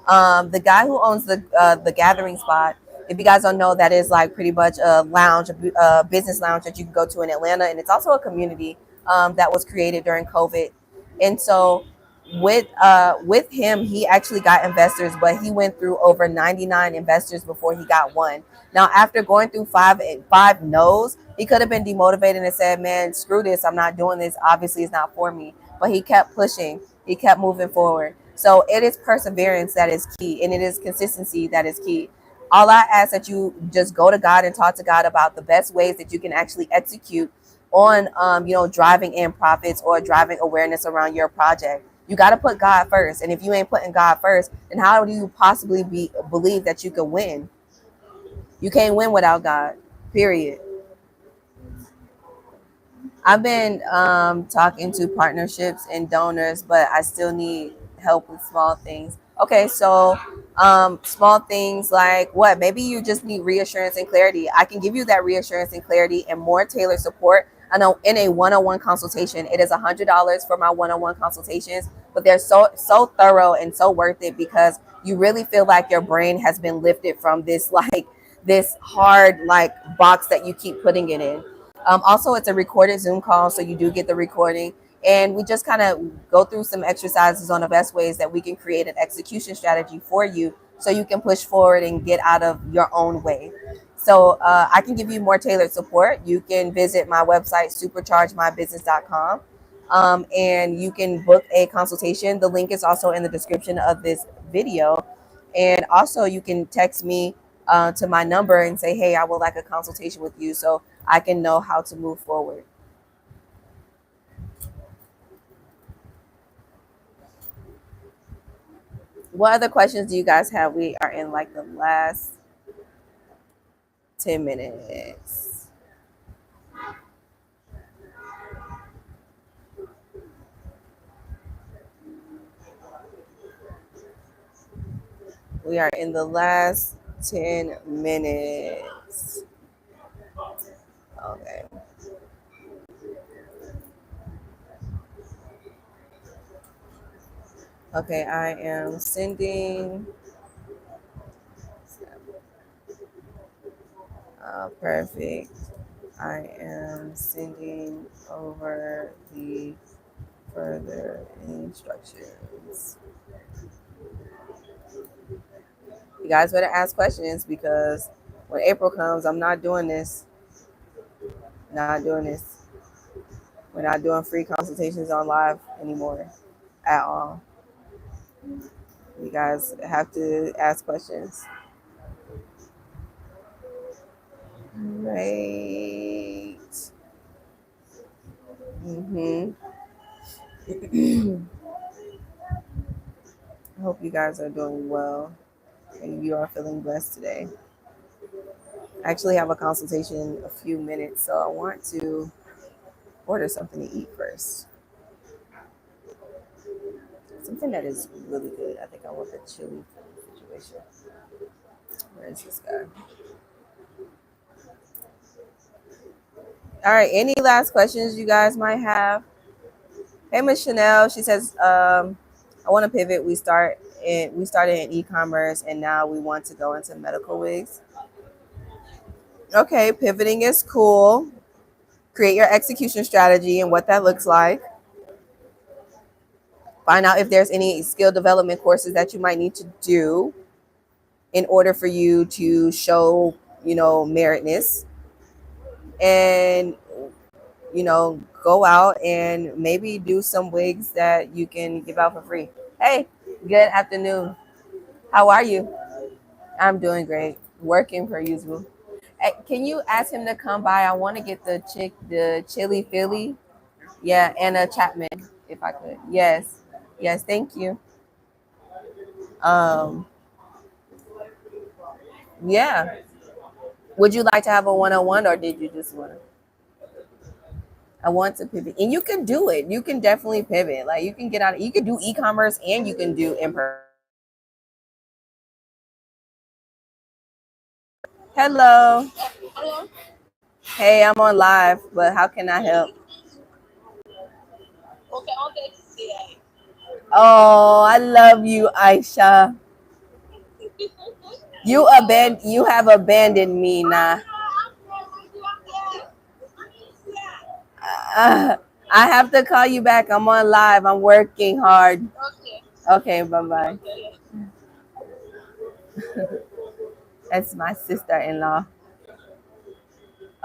The guy who owns the Gathering Spot, if you guys don't know, that is like pretty much a lounge, a business lounge that you can go to in Atlanta, and it's also a community that was created during COVID. And so with him, he actually got investors, but he went through over 99 investors before he got one. Now, after going through five no's, he could have been demotivated and said, "Man, screw this! I'm not doing this. Obviously, it's not for me." But he kept pushing. He kept moving forward. So it is perseverance that is key, and it is consistency that is key. All I ask that you just go to God and talk to God about the best ways that you can actually execute on driving in profits or driving awareness around your project. You got to put God first, and if you ain't putting God first, then how do you possibly believe that you can win? You can't win without God, period. I've been talking to partnerships and donors, but I still need help with small things. Okay, so small things like what? Maybe you just need reassurance and clarity. I can give you that reassurance and clarity and more tailored support. I know in a one-on-one consultation, it is $100 for my one-on-one consultations, but they're so thorough and so worth it because you really feel like your brain has been lifted from this like this hard like box that you keep putting it in. Also, it's a recorded Zoom call, so you do get the recording. And we just kind of go through some exercises on the best ways that we can create an execution strategy for you so you can push forward and get out of your own way. So I can give you more tailored support. You can visit my website, superchargemybusiness.com, and you can book a consultation. The link is also in the description of this video. And also, you can text me to my number and say, hey, I would like a consultation with you so I can know how to move forward. What other questions do you guys have? We are in like the last 10 minutes. We are in the last 10 minutes. Okay. Okay, I am sending. Perfect. I am sending over the further instructions. You guys better ask questions because when April comes, I'm not doing this. Not doing this. We're not doing free consultations on live anymore at all. You guys have to ask questions. Right. I hope you guys are doing well and you are feeling blessed today. I actually have a consultation in a few minutes, so I want to order something to eat first. Something that is really good. I think I want the chili situation. Where is this guy? All right. Any last questions you guys might have? Hey, Miss Chanel. She says, "I want to pivot. We started in e-commerce, and now we want to go into medical wigs." Okay, pivoting is cool. Create your execution strategy and what that looks like. Find out if there's any skill development courses that you might need to do in order for you to show, meritness, and go out and maybe do some wigs that you can give out for free. Hey, good afternoon. How are you? I'm doing great. Working per usual. Hey, can you ask him to come by? I want to get the chili Philly. Yeah, and a Chapman, if I could. Yes. Yes, thank you. Um, yeah. Would you like to have a one-on-one or did you just want to? I want to pivot. And you can do it. You can definitely pivot. Like you can get out, you can do e-commerce and you can do in person. Hello. Hello. Hey, I'm on live, but how can I help? Okay, okay, today. Oh, I love you, Aisha. You have abandoned me now. Uh, I have to call you back. I'm on live. I'm working hard. Okay, Okay, bye-bye. okay. That's my sister-in-law.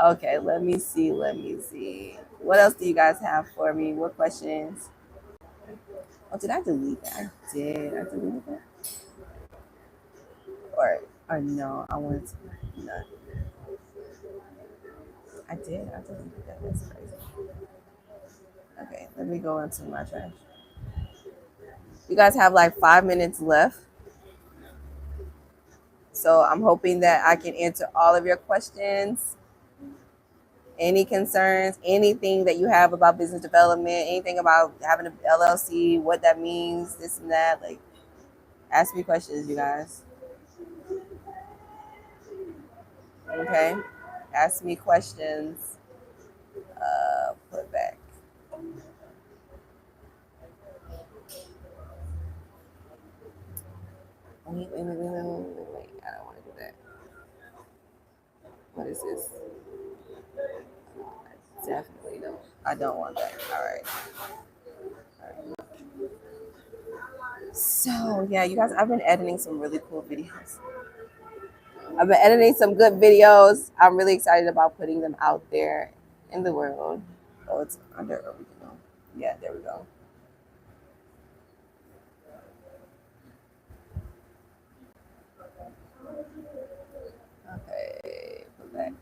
Okay, let me see. Let me see. What else do you guys have for me? What questions? Oh, did I delete that? I did. I deleted that. Or no, I wanted to. No, I did. I deleted that. That's crazy. Okay, let me go into my trash. You guys have like 5 minutes left. So I'm hoping that I can answer all of your questions, any concerns, anything that you have about business development, anything about having an LLC, what that means, this and that. Like, ask me questions, you guys. Okay? Ask me questions. Put back. Wait. I don't want to do that. What is this? I definitely don't. I don't want that. All right. So, yeah, you guys, I've been editing some really cool videos. I've been editing some good videos. I'm really excited about putting them out there in the world. Oh, it's under original. Yeah, there we go. Okay, put that.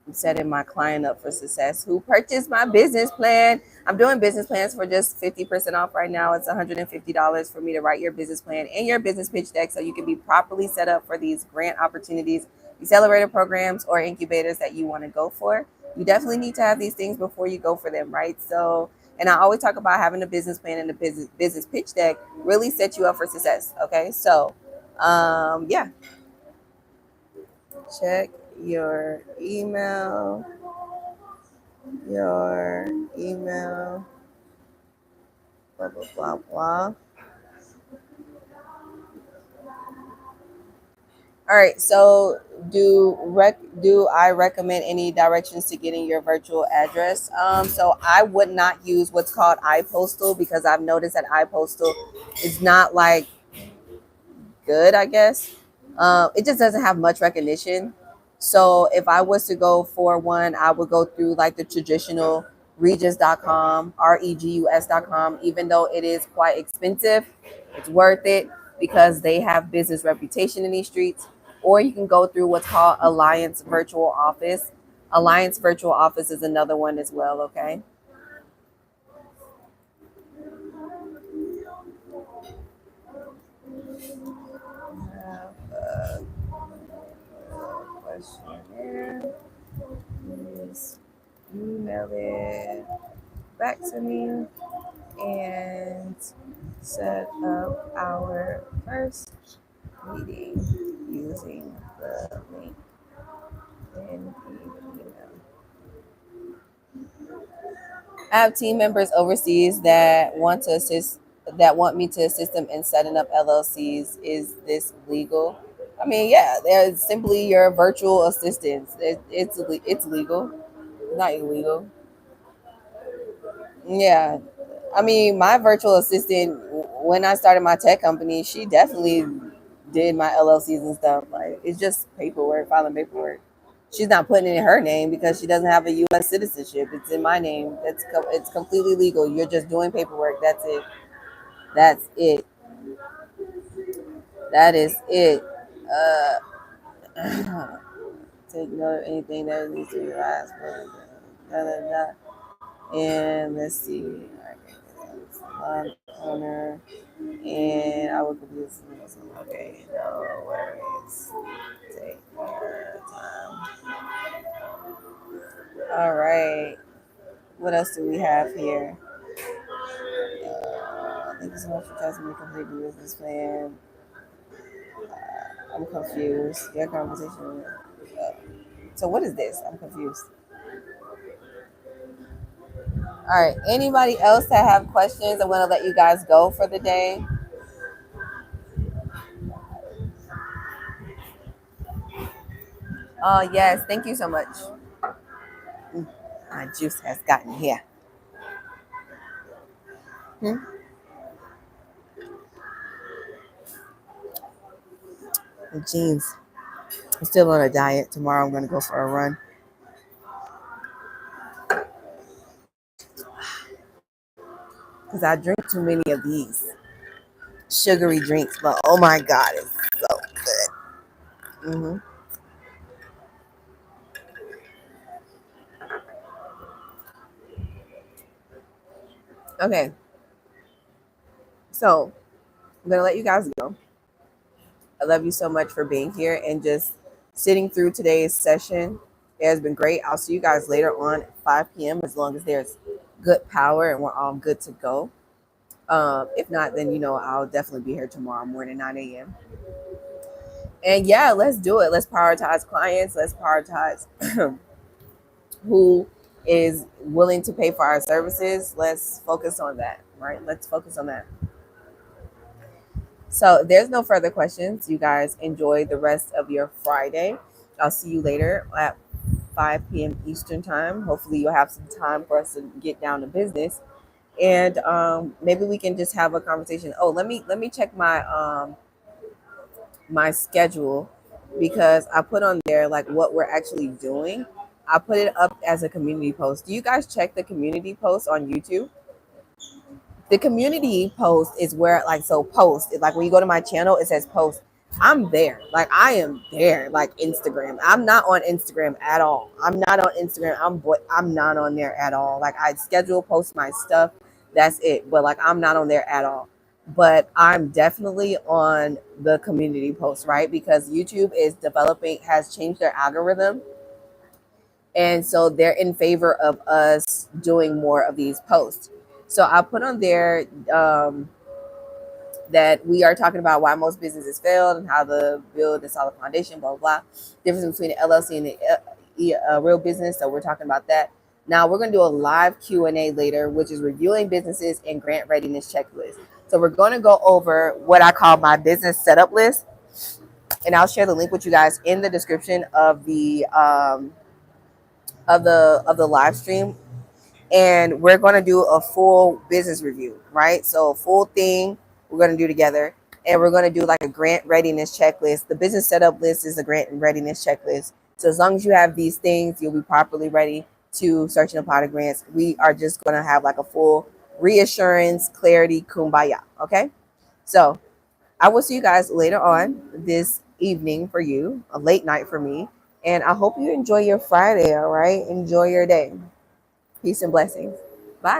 I'm setting my client up for success who purchased my business plan. I'm doing business plans for just 50% off right now. It's $150 for me to write your business plan and your business pitch deck so you can be properly set up for these grant opportunities, accelerator programs, or incubators that you want to go for. You definitely need to have these things before you go for them, right? So, and I always talk about having a business plan and a business pitch deck really set you up for success. Okay, so yeah, check your email, your email, blah, blah, blah, blah. All right. So do I recommend any directions to getting your virtual address? So I would not use what's called iPostal because I've noticed that iPostal is not like good, I guess. It just doesn't have much recognition. So if I was to go for one, I would go through like the traditional regus.com, regus.com, even though it is quite expensive, it's worth it because they have business reputation in these streets. Or you can go through what's called Alliance Virtual Office. Alliance Virtual Office is another one as well, okay? Questionnaire. Please email it back to me and set up our first meeting using the link in the email. I have team members overseas that want me to assist them in setting up LLCs. Is this legal? I mean, yeah, they're simply your virtual assistants. It's legal, not illegal. Yeah, I mean, my virtual assistant, when I started my tech company, she definitely did my LLCs and stuff. Like, it's just paperwork, filing paperwork. She's not putting it in her name because she doesn't have a U.S. citizenship. It's in my name. It's completely legal. You're just doing paperwork. That's it. That's it. That is it. Take note of anything that needs to be asked. Da, da, da. And let's see. Owner. And I will complete this. Okay, no worries. Take your time. All right. What else do we have here? Thank you so much for trusting me to complete the business plan. I'm confused. Your conversation. Uh, so what is this? I'm confused. All right. Anybody else that have questions? I'm gonna let you guys go for the day. Yes. Thank you so much. My juice has gotten here. Hmm? Jeans. I'm still on a diet. Tomorrow I'm gonna go for a run. Because I drink too many of these sugary drinks. But oh my God, it's so good. Okay, so I'm gonna let you guys go. I love you so much for being here and just sitting through today's session. It has been great. I'll see you guys later on at 5 p.m. as long as there's good power and we're all good to go. If not, then I'll definitely be here tomorrow morning, 9 a.m. And yeah, let's do it. Let's prioritize clients. Let's prioritize who is willing to pay for our services. Let's focus on that, right? Let's focus on that. So if there's no further questions, you guys enjoy the rest of your Friday. I'll see you later at 5 p.m. Eastern time. Hopefully you'll have some time for us to get down to business. And maybe we can just have a conversation. Oh, let me check my schedule because I put on there like what we're actually doing. I put it up as a community post. Do you guys check the community post on YouTube? The community post is where post. Like when you go to my channel, it says post. I'm there. Like I am there. Like Instagram. I'm not on Instagram at all. I'm not on Instagram. I'm not on there at all. Like I schedule post my stuff. That's it. But like I'm not on there at all. But I'm definitely on the community post, right? Because YouTube has changed their algorithm. And so they're in favor of us doing more of these posts. So I put on there that we are talking about why most businesses failed and how to build a solid foundation, blah, blah, blah. Difference between the LLC and the real business. So we're talking about that. Now we're going to do a live Q&A later, which is reviewing businesses and grant readiness checklist. So we're going to go over what I call my business setup list. and I'll share the link with you guys in the description of the live stream. And we're going to do a full business review, right? So a full thing we're going to do together, and we're going to do like a grant readiness checklist. The business setup list is a grant readiness checklist. So as long as you have these things, you'll be properly ready to search and apply to grants. We are just going to have like a full reassurance, clarity, kumbaya. Okay. So I will see you guys later on this evening for you, a late night for me. And I hope you enjoy your Friday. All right. Enjoy your day. Peace and blessings. Bye.